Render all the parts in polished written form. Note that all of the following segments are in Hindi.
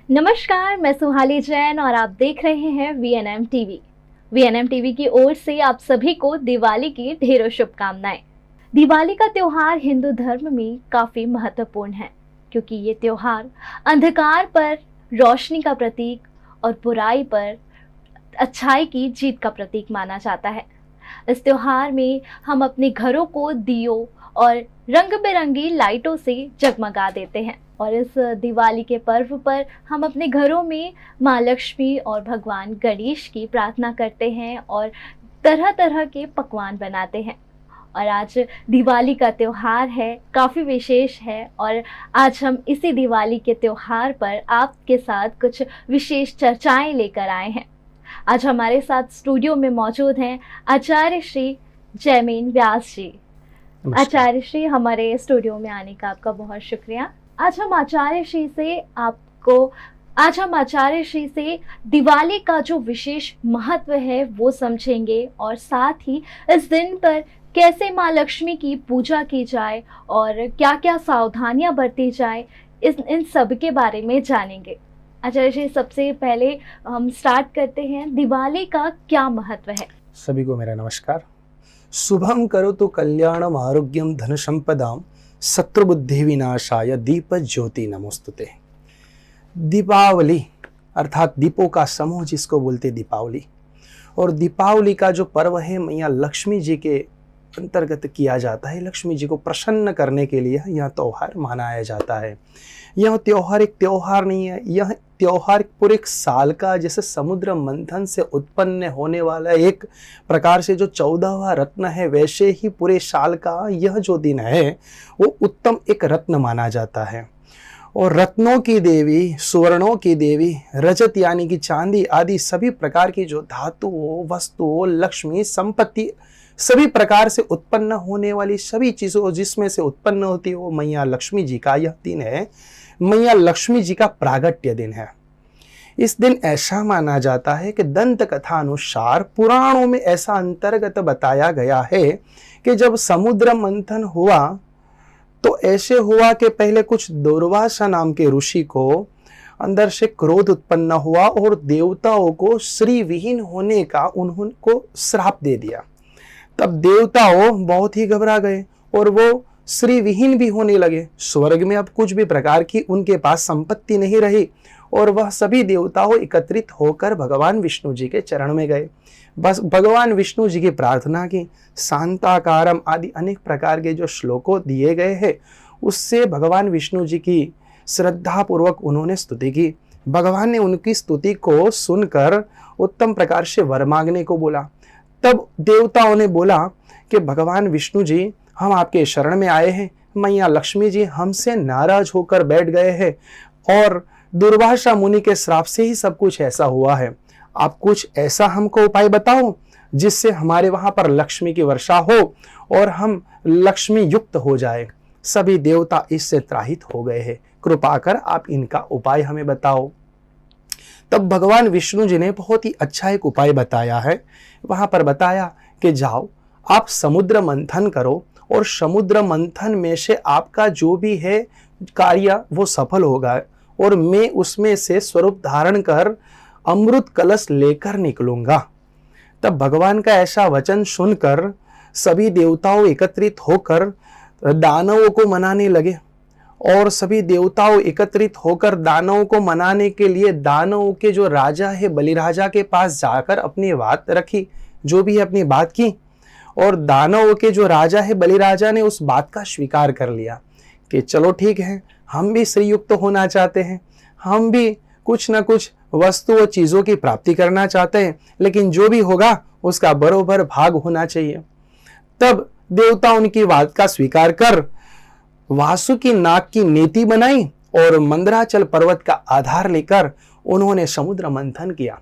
नमस्कार, मैं सुहाली जैन और आप देख रहे हैं वीएनएम टीवी। वीएनएम टीवी की ओर से आप सभी को दिवाली की ढेरों शुभकामनाएं। दिवाली का त्योहार हिंदू धर्म में काफी महत्वपूर्ण है क्योंकि ये त्योहार अंधकार पर रोशनी का प्रतीक और बुराई पर अच्छाई की जीत का प्रतीक माना जाता है। इस त्योहार में हम अपने घरों को दियों और रंग बिरंगी लाइटों से जगमगा देते हैं और इस दिवाली के पर्व पर हम अपने घरों में माँ लक्ष्मी और भगवान गणेश की प्रार्थना करते हैं और तरह तरह के पकवान बनाते हैं। और आज दिवाली का त्यौहार है, काफ़ी विशेष है और आज हम इसी दिवाली के त्यौहार पर आपके साथ कुछ विशेष चर्चाएं लेकर आए हैं। आज हमारे साथ स्टूडियो में मौजूद हैं आचार्य श्री जयमीन व्यास जी। आचार्य श्री, हमारे स्टूडियो में आने का आपका बहुत शुक्रिया। आज हम आचार्य श्री से दिवाली का जो विशेष महत्व है वो समझेंगे और साथ ही इस दिन पर कैसे माँ लक्ष्मी की पूजा की जाए और क्या क्या सावधानियां बरती जाए, इन सब के बारे में जानेंगे। आचार्य जी, सबसे पहले हम स्टार्ट करते हैं, दिवाली का क्या महत्व है? सभी को मेरा नमस्कार। शुभम करोतु कल्याणम आरोग्यम धन संपदाम शत्रुबुद्धि विनाशाय दीप ज्योति नमोस्तुते। दीपावली अर्थात दीपों का समूह जिसको बोलते दीपावली, और दीपावली का जो पर्व है मैया लक्ष्मी जी के अंतर्गत किया जाता है। लक्ष्मी जी को प्रसन्न करने के लिए यह त्यौहार मनाया जाता है। यह त्यौहार एक त्यौहार नहीं है, यह त्यौहार पूरे एक साल का, जैसे समुद्र मंथन से उत्पन्न होने वाला एक प्रकार से जो 14वां रत्न है, वैसे ही पूरे साल का यह जो दिन है वो उत्तम एक रत्न माना जाता है। और रत्नों की देवी, सुवर्णों की देवी, रजत यानी कि चांदी आदि सभी प्रकार की जो धातुओं, वस्तुओं, लक्ष्मी, संपत्ति, सभी प्रकार से उत्पन्न होने वाली सभी चीजों जिसमें से उत्पन्न होती है वो मैया लक्ष्मी जी का यह दिन है। मैया लक्ष्मी जी का प्रागट्य दिन है। इस दिन ऐसा माना जाता है कि दंत कथा अनुसार पुराणों में ऐसा अंतर्गत बताया गया है कि जब समुद्र मंथन हुआ तो ऐसे हुआ कि पहले कुछ दुर्वासा नाम के ऋषि को अंदर से क्रोध उत्पन्न हुआ और देवताओं को श्री विहीन होने का उनको श्राप दे दिया। तब देवताओं बहुत ही घबरा गए और वो श्री विहीन भी होने लगे। स्वर्ग में अब कुछ भी प्रकार की उनके पास संपत्ति नहीं रही और वह सभी देवताओं एकत्रित होकर भगवान विष्णु जी के चरण में गए। बस भगवान विष्णु जी की प्रार्थना की। शांताकारम आदि अनेक प्रकार के जो श्लोकों दिए गए हैं उससे भगवान विष्णु जी की श्रद्धा पूर्वक उन्होंने स्तुति की। भगवान ने उनकी स्तुति को सुनकर उत्तम प्रकार से वर मांगने को बोला। तब देवताओं ने बोला कि भगवान विष्णु जी, हम आपके शरण में आए हैं। मैया लक्ष्मी जी हमसे नाराज होकर बैठ गए हैं और दुर्वासा मुनि के श्राप से ही सब कुछ ऐसा हुआ है। आप कुछ ऐसा हमको उपाय बताओ जिससे हमारे वहां पर लक्ष्मी की वर्षा हो और हम लक्ष्मी युक्त हो जाए। सभी देवता इससे त्राहित हो गए हैं, कृपा कर आप इनका उपाय हमें बताओ। तब भगवान विष्णु जी ने बहुत ही अच्छा एक उपाय बताया है। वहां पर बताया कि जाओ आप समुद्र मंथन करो और समुद्र मंथन में से आपका जो भी है कार्य वो सफल होगा और मैं उसमें से स्वरूप धारण कर अमृत कलश लेकर निकलूंगा। तब भगवान का ऐसा वचन सुनकर सभी देवताओं एकत्रित होकर दानवों को मनाने लगे और सभी देवताओं एकत्रित होकर दानवों को मनाने के लिए दानवों के जो राजा है बलिराजा के पास जाकर अपनी बात रखी, जो भी अपनी बात की। और दानवों के जो राजा है बलिराजा ने उस बात का स्वीकार कर लिया कि चलो ठीक है, हम भी श्रीयुक्त होना चाहते हैं, हम भी कुछ ना कुछ वस्तु और चीजों की प्राप्ति करना चाहते हैं, लेकिन जो भी होगा उसका बरोबर भाग होना चाहिए। तब देवता उनकी बात का स्वीकार कर वासुकी नाग की नेति बनाई और मंदराचल पर्वत का आधार लेकर उन्होंने समुद्र मंथन किया।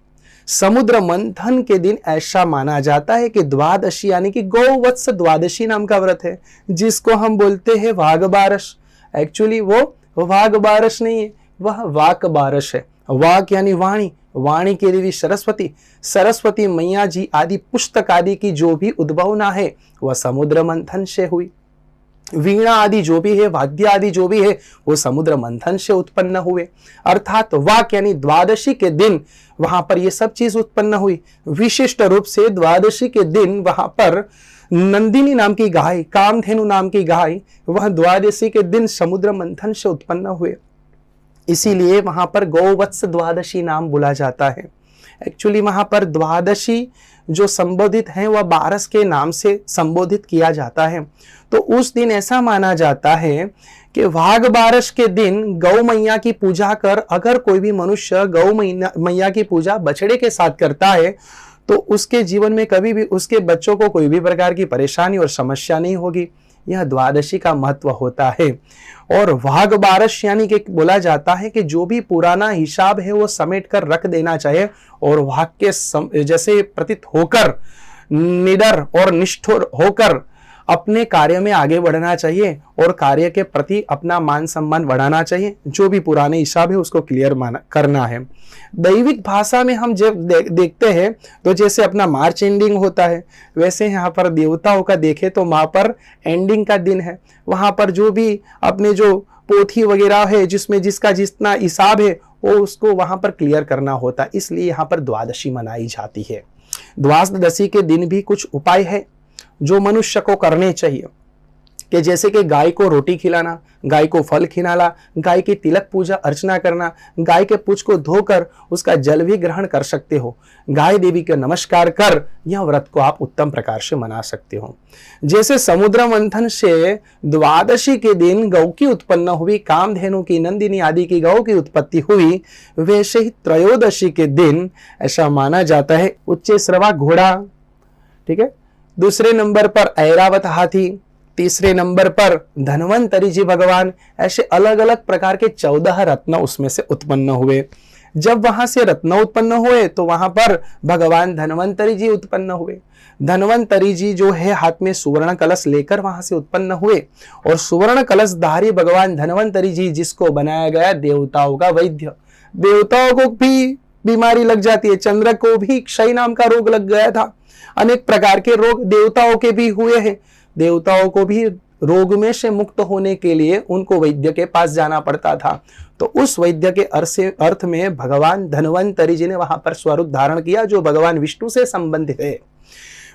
समुद्र मंथन के दिन ऐसा माना जाता है कि द्वादशी यानी कि गौवत्स द्वादशी नाम का व्रत है, जिसको हम बोलते हैं वाघ बारस। एक्चुअली वो वाघ बारस नहीं है, वह वाक बारस है। वाक यानी वाणी, वाणी की देवी सरस्वती, सरस्वती मैया जी आदि पुस्तक आदि की जो भी उद्भवना है वह समुद्र मंथन से हुई। वीणा आदि जो भी है, वाद्य आदि जो भी है, वो समुद्र मंथन से उत्पन्न हुए। अर्थात वाक यानी द्वादशी के दिन वहां पर ये सब चीज उत्पन्न हुई। विशिष्ट रूप से द्वादशी के दिन वहां पर नंदिनी नाम की गाय, कामधेनु नाम की गाय, वह द्वादशी के दिन समुद्र मंथन से उत्पन्न हुए। इसीलिए वहां पर गौवत्स द्वादशी नाम बोला जाता है। एक्चुअली वहां पर द्वादशी जो संबोधित है वह 12 के नाम से संबोधित किया जाता है। तो उस दिन ऐसा माना जाता है कि वाघ बारस के दिन गौ मैया की पूजा कर अगर कोई भी मनुष्य गौ मैया की पूजा बछड़े के साथ करता है तो उसके जीवन में कभी भी उसके बच्चों को कोई भी प्रकार की परेशानी और समस्या नहीं होगी। यह द्वादशी का महत्व होता है। और वाघ बारस यानी कि बोला जाता है कि जो भी पुराना हिसाब है वो समेट कर रख देना चाहिए और वाघ के जैसे प्रतीत होकर निडर और निष्ठुर होकर अपने कार्य में आगे बढ़ना चाहिए और कार्य के प्रति अपना मान सम्मान बढ़ाना चाहिए। जो भी पुराने हिसाब है उसको क्लियर करना है। दैविक भाषा में हम जब देखते हैं तो जैसे अपना मार्च एंडिंग होता है, वैसे यहाँ पर देवताओं का देखें तो वहां पर एंडिंग का दिन है। वहां पर जो भी अपने जो पोथी वगैरह है जिसमें जिसका जितना हिसाब है वो उसको वहां पर क्लियर करना होता है। इसलिए यहाँ पर द्वादशी मनाई जाती है। द्वादशी के दिन भी कुछ उपाय है जो मनुष्य को करने चाहिए, कि जैसे कि गाय को रोटी खिलाना, गाय को फल खिलाना, गाय की तिलक पूजा अर्चना करना, गाय के पूंछ को धोकर उसका जल भी ग्रहण कर सकते हो, गाय देवी का नमस्कार कर यह व्रत को आप उत्तम प्रकार से मना सकते हो। जैसे समुद्र मंथन से द्वादशी के दिन गौ की उत्पन्न हुई, कामधेनु की, नंदिनी आदि की गौ की उत्पत्ति हुई, वैसे ही त्रयोदशी के दिन ऐसा माना जाता है उच्च श्रवा घोड़ा, ठीक है, दूसरे नंबर पर ऐरावत हाथी, तीसरे नंबर पर धन्वंतरी जी भगवान, ऐसे अलग अलग प्रकार के 14 रत्न उसमें से उत्पन्न हुए। जब वहां से रत्न उत्पन्न हुए तो वहां पर भगवान धन्वंतरी जी उत्पन्न हुए। धन्वंतरी जी जो है हाथ में सुवर्ण कलश लेकर वहां से उत्पन्न हुए और सुवर्ण कलशधारी भगवान धन्वंतरी जी जिसको बनाया गया देवताओं का वैद्य। देवताओं को भी बीमारी लग जाती है, चंद्र को भी क्षय नाम का रोग लग गया था, अनेक प्रकार के रोग देवताओं के भी हुए हैं। देवताओं को भी रोग में से मुक्त होने के लिए उनको वैद्य के पास जाना पड़ता था। तो उस वैद्य के अर्थ में भगवान धन्वंतरी जी ने वहां पर स्वरूप धारण किया जो भगवान विष्णु से संबंधित है।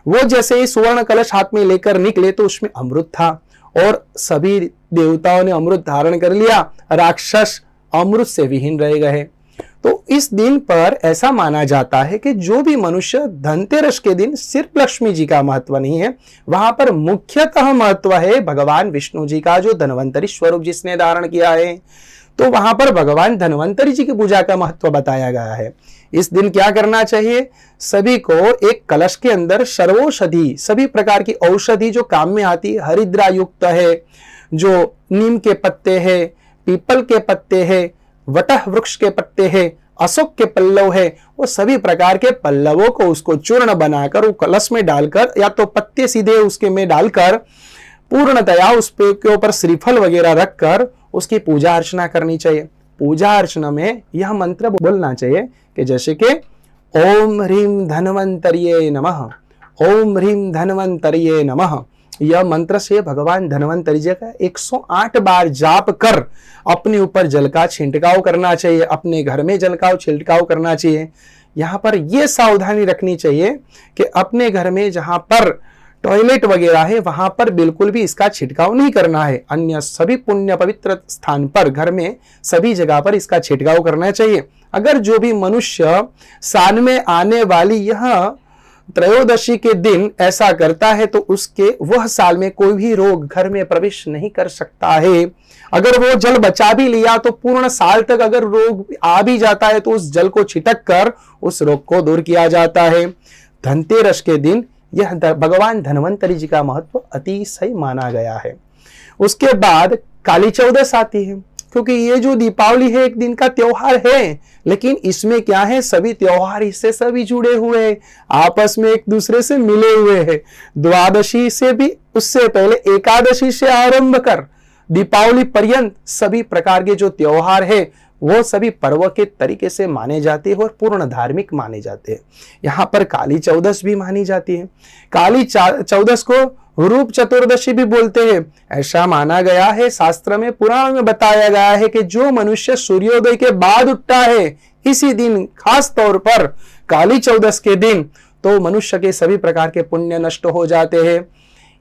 वो जैसे ही सुवर्ण कलश हाथ में लेकर निकले तो उसमें अमृत था और सभी देवताओं ने अमृत धारण कर लिया, राक्षस अमृत से विहीन रह गए। तो इस दिन पर ऐसा माना जाता है कि जो भी मनुष्य धनतेरस के दिन सिर्फ लक्ष्मी जी का महत्व नहीं है, वहां पर मुख्यतः महत्व है भगवान विष्णु जी का जो धन्वंतरी स्वरूप जिसने धारण किया है। तो वहां पर भगवान धन्वंतरी जी की पूजा का महत्व बताया गया है। इस दिन क्या करना चाहिए, सभी को एक कलश के अंदर सर्वौषधि, सभी प्रकार की औषधि जो काम में आती है, हरिद्रा युक्त है, जो नीम के पत्ते है, पीपल के पत्ते है, वटह वृक्ष के पत्ते हैं, अशोक के पल्लव है, वो सभी प्रकार के पल्लवों को उसको चूर्ण बनाकर वो कलश में डालकर या तो पत्ते सीधे उसके में डालकर पूर्णतया उस पे के ऊपर श्रीफल वगैरह रखकर उसकी पूजा अर्चना करनी चाहिए। पूजा अर्चना में यह मंत्र बोलना चाहिए कि जैसे कि ओम ह्रीम धन्वंतरिये नमः, ओम ह्रीम धन्वंतरिये नमः। यह मंत्र से भगवान धन्वंतरी जी का 108 बार जाप कर अपने ऊपर जल का छिड़काव करना चाहिए, अपने घर में जल का छिड़काव करना चाहिए। यहाँ पर यह सावधानी रखनी चाहिए कि अपने घर में जहां पर टॉयलेट वगैरह है वहां पर बिल्कुल भी इसका छिड़काव नहीं करना है। अन्य सभी पुण्य पवित्र स्थान पर, घर में सभी जगह पर इसका छिड़काव करना चाहिए। अगर जो भी मनुष्य साल में आने वाली यह त्रयोदशी के दिन ऐसा करता है तो उसके वह साल में कोई भी रोग घर में प्रवेश नहीं कर सकता है। अगर वो जल बचा भी लिया तो पूर्ण साल तक अगर रोग आ भी जाता है तो उस जल को छिटक कर उस रोग को दूर किया जाता है। धनतेरस के दिन यह भगवान धन्वंतरी जी का महत्व अतिशय माना गया है। उसके बाद काली चौदस आती है, क्योंकि ये जो दीपावली है एक दिन का त्योहार है, लेकिन इसमें क्या है, सभी त्योहार इससे सभी जुड़े हुए हैं, आपस में एक दूसरे से मिले हुए हैं। द्वादशी से भी उससे पहले एकादशी से आरंभ कर दीपावली पर्यंत सभी प्रकार के जो त्योहार है वो सभी पर्व के तरीके से माने जाते हैं और पूर्ण धार्मिक माने जाते हैं। यहाँ पर काली चौदस भी मानी जाती है। काली चौदस को रूप चतुर्दशी भी बोलते हैं। ऐसा माना गया है, शास्त्र में पुराण में बताया गया है कि जो मनुष्य सूर्योदय के बाद उठता है इसी दिन, खास तौर पर काली चौदस के दिन, तो मनुष्य के सभी प्रकार के पुण्य नष्ट हो जाते हैं।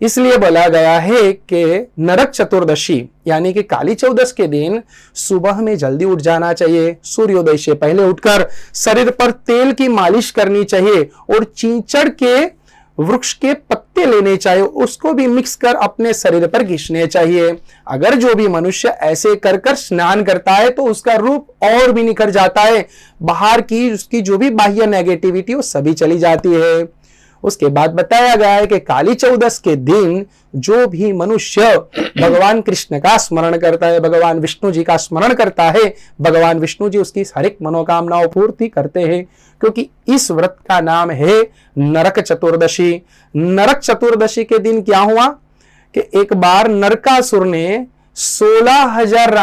इसलिए बोला गया है कि नरक चतुर्दशी यानी कि काली चौदस के दिन सुबह में जल्दी उठ जाना चाहिए। सूर्योदय से पहले उठकर शरीर पर तेल की मालिश करनी चाहिए और चींचड़ के वृक्ष के पत्ते लेने चाहिए, उसको भी मिक्स कर अपने शरीर पर घिसने चाहिए। अगर जो भी मनुष्य ऐसे कर कर स्नान करता है तो उसका रूप और भी निखर जाता है, बाहर की उसकी जो भी बाह्य नेगेटिविटी वो सभी चली जाती है। उसके बाद बताया गया है कि काली चौदस के दिन जो भी मनुष्य भगवान कृष्ण का स्मरण करता है, भगवान विष्णु जी का स्मरण करता है, भगवान विष्णु जी उसकी हर एक मनोकामनाओं पूर्ति करते हैं, क्योंकि इस व्रत का नाम है नरक चतुर्दशी। नरक चतुर्दशी के दिन क्या हुआ कि एक बार नरकासुर ने 16,000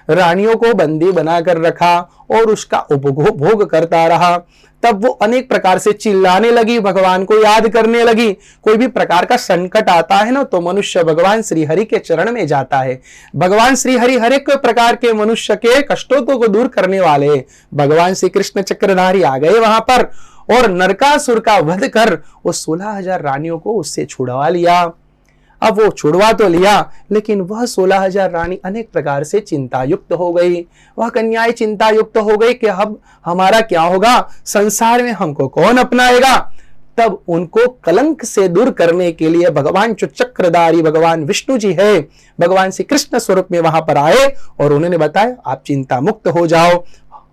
रानियों को बंदी बनाकर रखा और उसका उपभोग करता रहा। तब वो अनेक प्रकार से चिल्लाने लगी, भगवान को याद करने लगी। कोई भी प्रकार का संकट आता है ना तो मनुष्य भगवान श्री हरि के चरण में जाता है। भगवान श्री हरि हर एक प्रकार के मनुष्य के कष्टों को दूर करने वाले भगवान श्री कृष्ण चक्रधारी आ गए वहां पर और नरकासुर का वध कर वो 16,000 रानियों को उससे छुड़वा लिया। अब वो छुड़वा तो लिया, लेकिन वह 16,000 रानी अनेक प्रकार से चिंता युक्त हो गई। वह कन्याएं चिंता युक्त हो गई कि अब हमारा क्या होगा, संसार में हमको कौन अपनाएगा। तब उनको कलंक से दूर करने के लिए भगवान जो चक्रधारी भगवान विष्णु जी है, भगवान श्री कृष्ण स्वरूप में वहां पर आए और उन्होंने बताया आप चिंता मुक्त हो जाओ,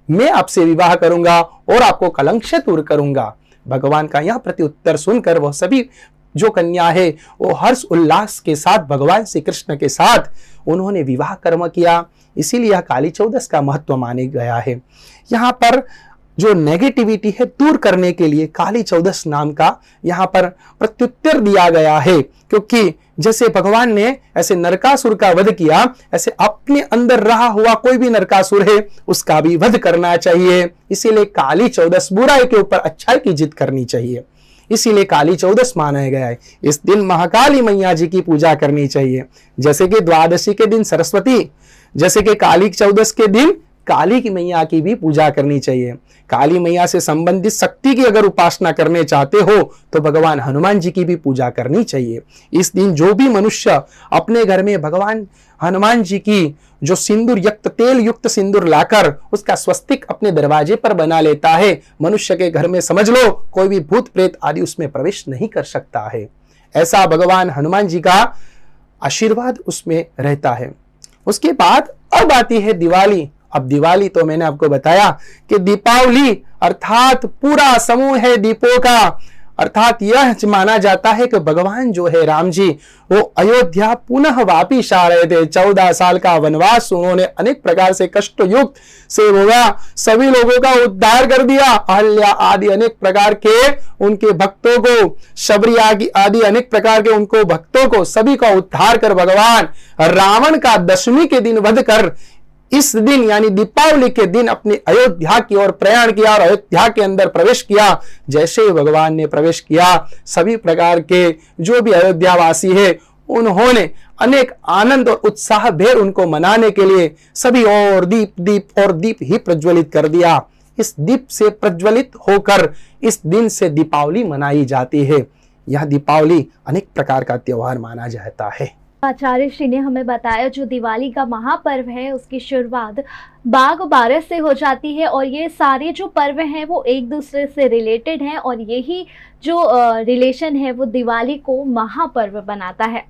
मैं आपसे विवाह करूंगा और आपको कलंक से दूर करूंगा। भगवान का यह प्रत्युत्तर सुनकर वह सभी जो कन्या है वो हर्ष उल्लास के साथ भगवान श्री कृष्ण के साथ उन्होंने विवाह कर्म किया। इसीलिए यह काली चौदस का महत्व माने गया है। यहाँ पर जो नेगेटिविटी है दूर करने के लिए काली चौदस नाम का यहाँ पर प्रत्युत्तर दिया गया है, क्योंकि जैसे भगवान ने ऐसे नरकासुर का वध किया, ऐसे अपने अंदर रहा हुआ कोई भी नरकासुर है उसका भी वध करना चाहिए। इसीलिए काली चौदस बुराई के ऊपर अच्छाई की जीत करनी चाहिए, इसीलिए काली चौदस माना गया है। इस दिन महाकाली मैया जी की पूजा करनी चाहिए, जैसे कि द्वादशी के दिन सरस्वती, जैसे कि काली चौदस के दिन काली की मैया की भी पूजा करनी चाहिए। काली मैया से संबंधित शक्ति की अगर उपासना करने चाहते हो तो भगवान हनुमान जी की भी पूजा करनी चाहिए। इस दिन जो भी मनुष्य अपने घर में भगवान हनुमान जी की जो सिंदूर युक्त तेल युक्त सिंदूर लाकर उसका स्वस्तिक अपने दरवाजे पर बना लेता है, मनुष्य के घर में समझ लो कोई भी भूत प्रेत आदि उसमें प्रवेश नहीं कर सकता है। ऐसा भगवान हनुमान जी का आशीर्वाद उसमें रहता है। उसके बाद अब आती है दिवाली। अब दिवाली तो मैंने आपको बताया कि दीपावली अर्थात पूरा समूह है दीपों का, अर्थात यह माना जाता है कि भगवान जो है राम जी वो अयोध्या पुनः वापिस आ रहे थे। 14 साल का वनवास उन्होंने अनेक प्रकार से कष्ट युक्त से होगा, सभी लोगों का उद्धार कर दिया। अहल्या आदि अनेक प्रकार के उनके भक्तों को, शबरी आदि अनेक प्रकार के उनको भक्तों को सभी का उद्धार कर भगवान रावण का दशमी के दिन वध कर इस दिन यानी दीपावली के दिन अपने अयोध्या की ओर प्रयाण किया और अयोध्या के अंदर प्रवेश किया। जैसे ही भगवान ने प्रवेश किया सभी प्रकार के जो भी अयोध्यावासी है उन्होंने अनेक आनंद और उत्साह भर उनको मनाने के लिए सभी और दीप ही प्रज्वलित कर दिया। इस दीप से प्रज्वलित होकर इस दिन से दीपावली मनाई जाती है। यह दीपावली अनेक प्रकार का त्योहार माना जाता है। आचार्य श्री ने हमें बताया जो दिवाली का महापर्व है उसकी शुरुआत बाघ बारस से हो जाती है और ये सारे जो पर्व हैं वो एक दूसरे से रिलेटेड हैं और यही जो रिलेशन है वो दिवाली को महापर्व बनाता है।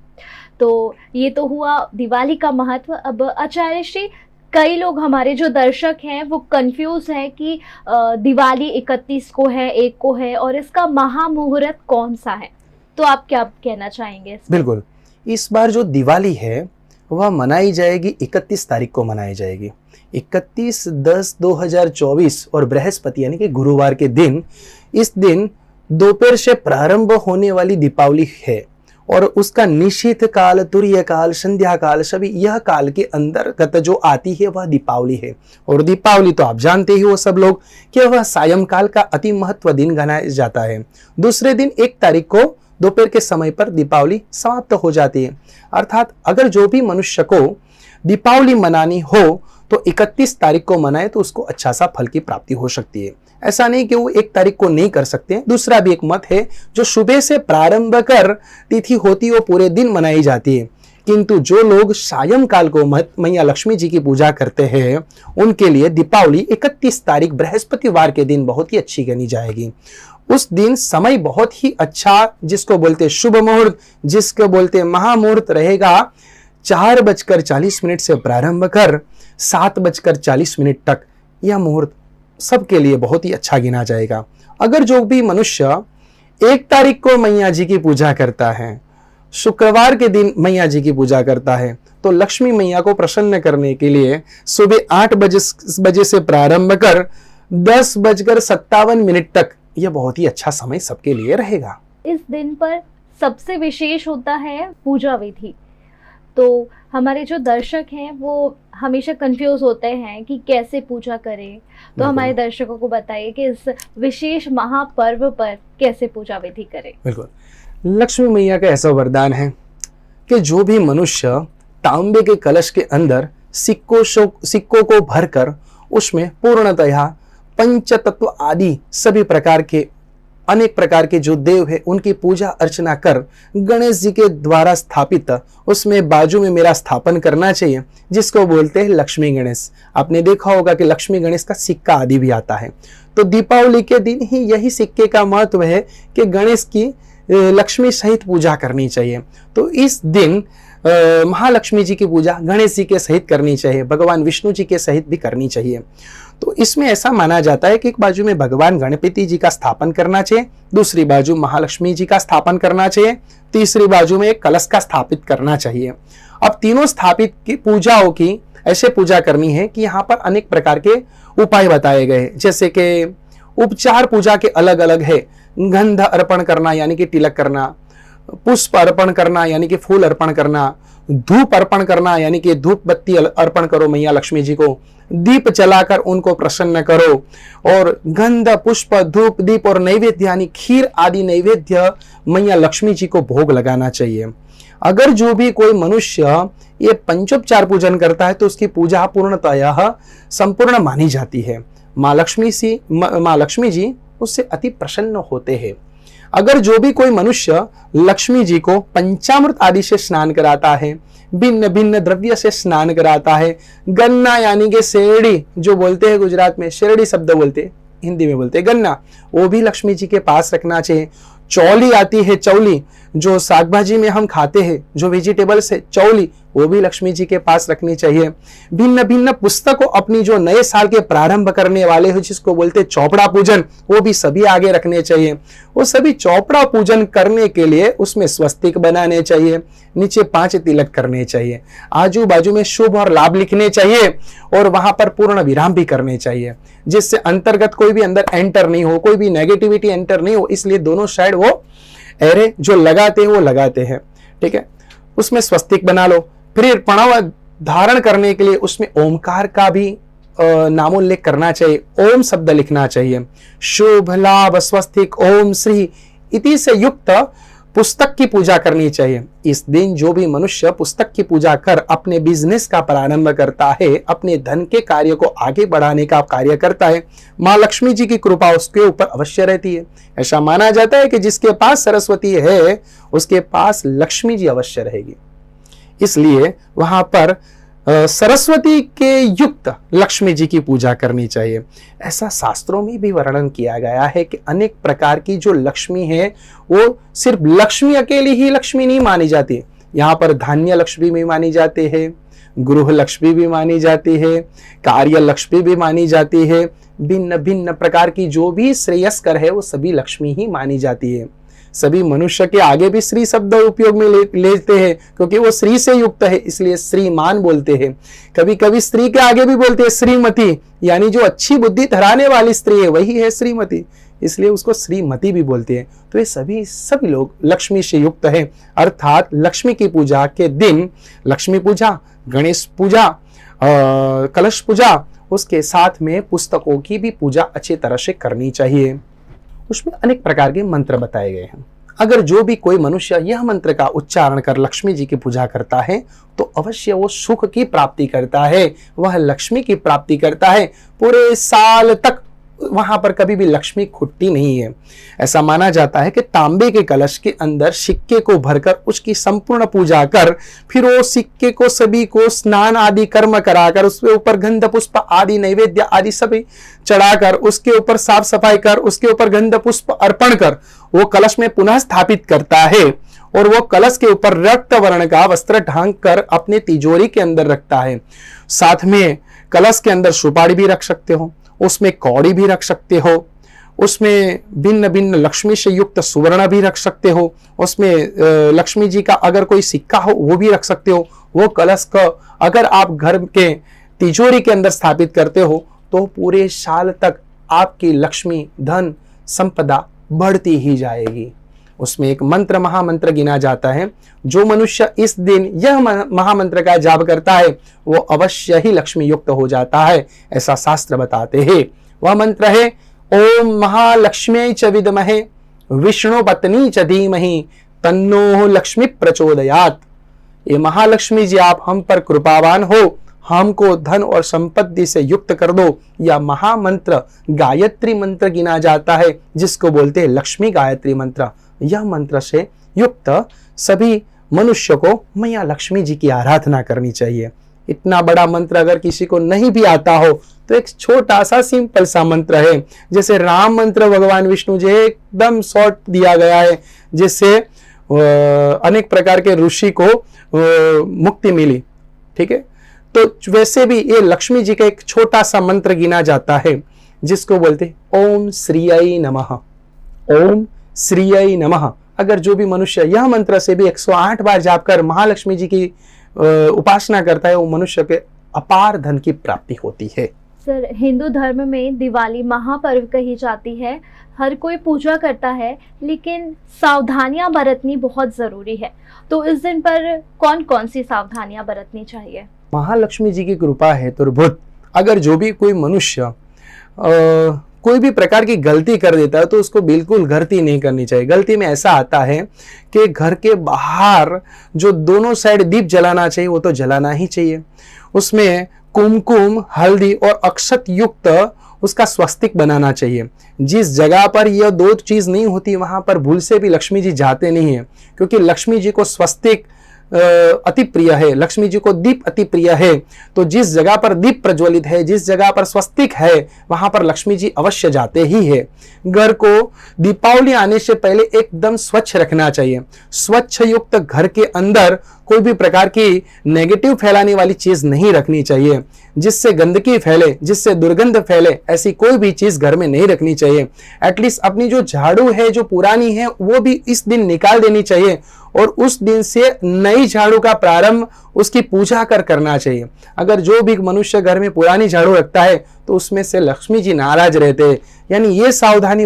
तो ये तो हुआ दिवाली का महत्व। अब आचार्य श्री कई लोग हमारे जो दर्शक हैं वो कंफ्यूज है कि दिवाली 31 को है, 1 को है और इसका महामुहूर्त कौन सा है, तो आप क्या कहना चाहेंगे? बिल्कुल, इस बार जो दिवाली है वह मनाई जाएगी 31 तारीख को मनाई जाएगी। 31/10/2024 और बृहस्पति यानी कि गुरुवार के दिन, इस दिन दोपहर से प्रारंभ होने वाली दीपावली है और उसका निशीथ काल, तुर्य काल, संध्या काल, सभी यह काल के अंतर्गत जो आती है वह दीपावली है। और दीपावली तो आप जानते ही हो सब लोग कि वह सायंकाल का अति महत्व दिन गणाया जाता है। दूसरे दिन 1 तारीख को दोपहर के समय पर दीपावली समाप्त हो जाती है। अर्थात अगर जो भी मनुष्य को दीपावली मनानी हो तो 31 तारीख को मनाए तो उसको अच्छा सा फल की प्राप्ति हो सकती है। ऐसा नहीं कि वो 1 तारीख को नहीं कर सकते। दूसरा भी एक मत है जो सुबह से प्रारंभ कर तिथि होती वो पूरे दिन मनाई जाती है, किंतु जो लोग सायंकाल को मैया लक्ष्मी जी की पूजा करते हैं उनके लिए दीपावली 31 तारीख बृहस्पतिवार के दिन बहुत ही अच्छी गनी जाएगी। उस दिन समय बहुत ही अच्छा, जिसको बोलते शुभ मुहूर्त, जिसको बोलते महामुहूर्त रहेगा। 4:40 से प्रारंभ कर 7:40 तक यह मुहूर्त सबके लिए बहुत ही अच्छा गिना जाएगा। अगर जो भी मनुष्य 1 तारीख को मैया जी की पूजा करता है, शुक्रवार के दिन मैया जी की पूजा करता है, तो लक्ष्मी मैया को प्रसन्न करने के लिए सुबह 8 बजे से प्रारंभ कर 10:57 तक यह बहुत ही अच्छा समय सबके लिए रहेगा। इस दिन पर सबसे विशेष होता है पूजा विधि। तो हमारे जो दर्शक हैं वो हमेशा कंफ्यूज होते हैं कि कैसे पूजा करें, तो हमारे दर्शकों को बताइए कि इस विशेष महापर्व पर कैसे पूजा विधि करें। बिल्कुल, लक्ष्मी मैया का ऐसा वरदान है कि जो भी मनुष्य तांबे के कलश के अंदर सिक्कों को भरकर उसमें पूर्णतया पंचतत्व आदि सभी प्रकार के अनेक प्रकार के जो देव है उनकी पूजा अर्चना कर गणेश जी के द्वारा स्थापित उसमें बाजू में मेरा स्थापन करना चाहिए, जिसको बोलते हैं लक्ष्मी गणेश। आपने देखा होगा कि लक्ष्मी गणेश का सिक्का आदि भी आता है। तो दीपावली के दिन ही यही सिक्के का महत्व है कि गणेश की लक्ष्मी सहित पूजा करनी चाहिए। तो इस दिन महालक्ष्मी जी की पूजा गणेश जी के सहित करनी चाहिए, भगवान विष्णु जी के सहित भी करनी चाहिए। तो इसमें ऐसा माना जाता है कि एक बाजू में भगवान गणपति जी का स्थापन करना चाहिए, दूसरी बाजू महालक्ष्मी जी का स्थापन करना चाहिए, तीसरी बाजू में एक कलश का स्थापित करना चाहिए। अब तीनों स्थापित की पूजाओं की ऐसे पूजा करनी है कि यहाँ पर अनेक प्रकार के उपाय बताए गए, जैसे कि उपचार पूजा के अलग अलग है। गंध अर्पण करना यानी कि तिलक करना, पुष्प अर्पण करना यानी कि फूल अर्पण करना, धूप अर्पण करना यानी कि धूप बत्ती अर्पण करो मैया लक्ष्मी जी को, दीप जलाकर उनको प्रसन्न करो, और गंध पुष्प धूप दीप और नैवेद्य यानी खीर आदि नैवेद्य मैया लक्ष्मी जी को भोग लगाना चाहिए। अगर जो भी कोई मनुष्य ये पंचोपचार पूजन करता है तो उसकी पूजा पूर्णतः संपूर्ण मानी जाती है। माँ लक्ष्मी जी उससे अति प्रसन्न होते हैं। अगर जो भी कोई मनुष्य लक्ष्मी जी को पंचामृत आदि से स्नान कराता है, भिन्न भिन्न द्रव्य से स्नान कराता है, गन्ना यानी कि शेरड़ी जो बोलते हैं गुजरात में, शेरड़ी शब्द बोलते हैं, हिंदी में बोलते हैं गन्ना, वो भी लक्ष्मी जी के पास रखना चाहिए। चौली आती है, चौली जो साग भाजी में हम खाते हैं, जो वेजिटेबल्स है चौली, वो भी लक्ष्मी जी के पास रखनी चाहिए। भिन्न भिन्न पुस्तकों अपनी जो नए साल के प्रारंभ करने वाले हो जिसको बोलते चौपड़ा पूजन, वो भी सभी आगे रखने चाहिए। वो सभी चौपड़ा पूजन करने के लिए उसमें स्वस्तिक बनाने चाहिए, नीचे 5 तिलक करने चाहिए, आजू बाजू में शुभ और लाभ लिखने चाहिए, और वहां पर पूर्ण विराम भी करने चाहिए, जिससे अंतर्गत कोई भी अंदर एंटर नहीं हो, कोई भी नेगेटिविटी एंटर नहीं हो। इसलिए दोनों साइड वो एरे जो लगाते हैं वो लगाते हैं, ठीक है। उसमें स्वस्तिक बना लो। फिर प्रणव धारण करने के लिए उसमें ओमकार का भी नामोल्लेख करना चाहिए, ओम शब्द लिखना चाहिए। शुभ लाभ स्वस्तिक ओम श्री इति से युक्त पुस्तक की पूजा करनी चाहिए। इस दिन जो भी मनुष्य पुस्तक की पूजा कर अपने बिजनेस का प्रारंभ करता है, अपने धन के कार्य को आगे बढ़ाने का कार्य करता है, माँ लक्ष्मी जी की कृपा उसके ऊपर अवश्य रहती है। ऐसा माना जाता है कि जिसके पास सरस्वती है उसके पास लक्ष्मी जी अवश्य रहेगी। इसलिए वहां पर सरस्वती के युक्त लक्ष्मी जी की पूजा करनी चाहिए। ऐसा शास्त्रों में भी वर्णन किया गया है कि अनेक प्रकार की जो लक्ष्मी है वो सिर्फ लक्ष्मी अकेली ही लक्ष्मी नहीं मानी जाती। यहाँ पर धान्य लक्ष्मी भी मानी जाती है, गृह लक्ष्मी भी मानी जाती है, कार्य लक्ष्मी भी मानी जाती है। भिन्न भिन्न प्रकार की जो भी श्रेयस्कर है वो सभी लक्ष्मी ही मानी जाती है। सभी मनुष्य के आगे भी श्री शब्द उपयोग में लेते हैं क्योंकि वो श्री से युक्त है, इसलिए श्रीमान बोलते हैं। कभी कभी स्त्री के आगे भी बोलते हैं श्रीमती, यानी जो अच्छी बुद्धि धराने वाली स्त्री है वही है श्रीमती। इसलिए उसको श्रीमती भी बोलते हैं। तो ये सभी लोग लक्ष्मी से युक्त है, अर्थात लक्ष्मी की पूजा के दिन लक्ष्मी पूजा, गणेश पूजा, कलश पूजा, उसके साथ में पुस्तकों की भी पूजा अच्छी तरह से करनी चाहिए। उसमें अनेक प्रकार के मंत्र बताए गए हैं। अगर जो भी कोई मनुष्य यह मंत्र का उच्चारण कर लक्ष्मी जी की पूजा करता है तो अवश्य वो सुख की प्राप्ति करता है, वह लक्ष्मी की प्राप्ति करता है। पूरे साल तक वहां पर कभी भी लक्ष्मी खुटती नहीं है। ऐसा माना जाता है कि तांबे के कलश के अंदर सिक्के को भरकर उसकी संपूर्ण पूजा कर, फिर वो सिक्के को सभी को स्नान आदि कर्म कराकर उसके ऊपर गंध पुष्प आदि नैवेद्य आदि सभी चढ़ाकर उसके ऊपर साफ सफाई कर, उसके ऊपर गंध पुष्प अर्पण कर वो कलश में पुनः स्थापित करता है और वो कलश के ऊपर रक्त वर्ण का वस्त्र ढांक कर अपने तिजोरी के अंदर रखता है। साथ में कलश के अंदर सुपारी भी रख सकते हो, उसमें कौड़ी भी रख सकते हो, उसमें भिन्न भिन्न लक्ष्मी से युक्त सुवर्ण भी रख सकते हो, उसमें लक्ष्मी जी का अगर कोई सिक्का हो वो भी रख सकते हो। वो कलश का अगर आप घर के तिजोरी के अंदर स्थापित करते हो तो पूरे साल तक आपकी लक्ष्मी धन संपदा बढ़ती ही जाएगी। उसमें एक मंत्र महामंत्र गिना जाता है, जो मनुष्य इस दिन यह महामंत्र का जाप करता है वो अवश्य ही लक्ष्मी युक्त हो जाता है, ऐसा शास्त्र बताते हैं। वह मंत्र है ओम महालक्ष्म्यै च विद्महे विष्णु पत्नी च धीमहि तन्नो लक्ष्मी प्रचोदयात्। ये महालक्ष्मी जी आप हम पर कृपावान हो, हमको धन और संपत्ति से युक्त कर दो। यह महामंत्र गायत्री मंत्र गिना जाता है, जिसको बोलते हैं लक्ष्मी गायत्री मंत्र। यह मंत्र से युक्त सभी मनुष्य को मैया लक्ष्मी जी की आराधना करनी चाहिए। इतना बड़ा मंत्र अगर किसी को नहीं भी आता हो तो एक छोटा सा सिंपल सा मंत्र है, जैसे राम मंत्र भगवान विष्णु जी एकदम शॉर्ट दिया गया है, जिससे अनेक प्रकार के ऋषि को मुक्ति मिली। ठीक है, तो वैसे भी ये लक्ष्मी जी का एक छोटा सा मंत्र गिना जाता है, जिसको बोलते ओम श्रीयै नमः, ओम श्रीयै नमः। अगर जो भी मनुष्य यह मंत्र से भी 108 बार जाप कर महालक्ष्मी जी की उपासना करता है, वो मनुष्य के अपार धन की प्राप्ति होती है। सर, हिंदू धर्म में दिवाली महापर्व कही जाती है, हर कोई पूजा करता है, लेकिन सावधानियां बरतनी बहुत जरूरी है। तो इस दिन पर कौन कौन सी सावधानियां बरतनी चाहिए? महालक्ष्मी जी की कृपा है तो बहुत, अगर जो भी कोई मनुष्य कोई भी प्रकार की गलती कर देता है तो उसको बिल्कुल गलती नहीं करनी चाहिए। गलती में ऐसा आता है कि घर के बाहर जो दोनों साइड दीप जलाना चाहिए वो तो जलाना ही चाहिए। उसमें कुमकुम, हल्दी और अक्षत युक्त उसका स्वस्तिक बनाना चाहिए। जिस जगह पर यह दो चीज नहीं होती वहां पर भूल से भी लक्ष्मी जी जाते नहीं है, क्योंकि लक्ष्मी जी को स्वस्तिक अति प्रिय है, लक्ष्मी जी को दीप अति प्रिय है। तो जिस जगह पर दीप प्रज्वलित है, जिस जगह पर स्वस्तिक है, वहां पर लक्ष्मी जी अवश्य जाते ही है। घर को दीपावली आने से पहले एकदम स्वच्छ रखना चाहिए। स्वच्छ युक्त घर के अंदर कोई भी प्रकार की नेगेटिव फैलाने वाली चीज नहीं रखनी चाहिए, जिससे गंदगी फैले, जिससे दुर्गंध फैले, ऐसी कोई भी चीज घर में नहीं रखनी चाहिए। एटलीस्ट अपनी जो झाड़ू है जो पुरानी है वो भी इस दिन निकाल देनी चाहिए और उस दिन से नई झाड़ू का प्रारंभ उसकी पूजा करना चाहिए। अगर जो भी मनुष्य घर में पुरानी झाड़ू रखता है तो उसमें से लक्ष्मी जी नाराज रहते हैं। यानी ये सावधानी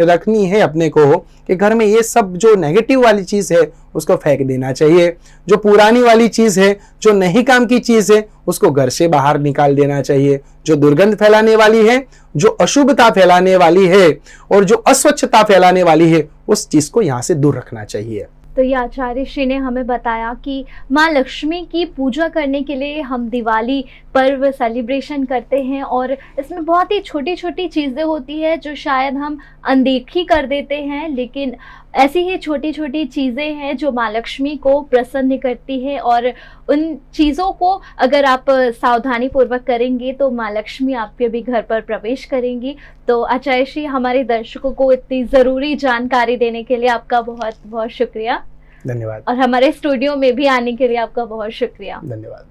रखनी है अपने को कि घर में ये सब जो नेगेटिव वाली चीज है उसको फेंक देना चाहिए। जो पुरानी वाली चीज है, जो नहीं काम की चीज है, उसको घर से बाहर निकाल देना चाहिए। जो दुर्गंध फैलाने वाली है, जो अशुभता फैलाने वाली है और जो अस्वच्छता फैलाने वाली है, उस चीज को यहाँ से दूर रखना चाहिए। तो ये आचार्य श्री ने हमें बताया कि माँ लक्ष्मी की पूजा करने के लिए हम दिवाली पर्व सेलिब्रेशन करते हैं और इसमें बहुत ही छोटी छोटी चीज़ें होती है जो शायद हम अनदेखी कर देते हैं, लेकिन ऐसी ही छोटी छोटी चीज़ें हैं जो माँ लक्ष्मी को प्रसन्न करती है और उन चीज़ों को अगर आप सावधानी पूर्वक करेंगे तो माँ लक्ष्मी आपके भी घर पर प्रवेश करेंगी। तो आचार्य श्री, हमारे दर्शकों को इतनी ज़रूरी जानकारी देने के लिए आपका बहुत बहुत शुक्रिया। धन्यवाद। और हमारे स्टूडियो में भी आने के लिए आपका बहुत शुक्रिया। धन्यवाद।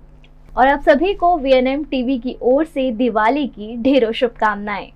और आप सभी को VNM टीवी की ओर से दिवाली की ढेरों शुभकामनाएं।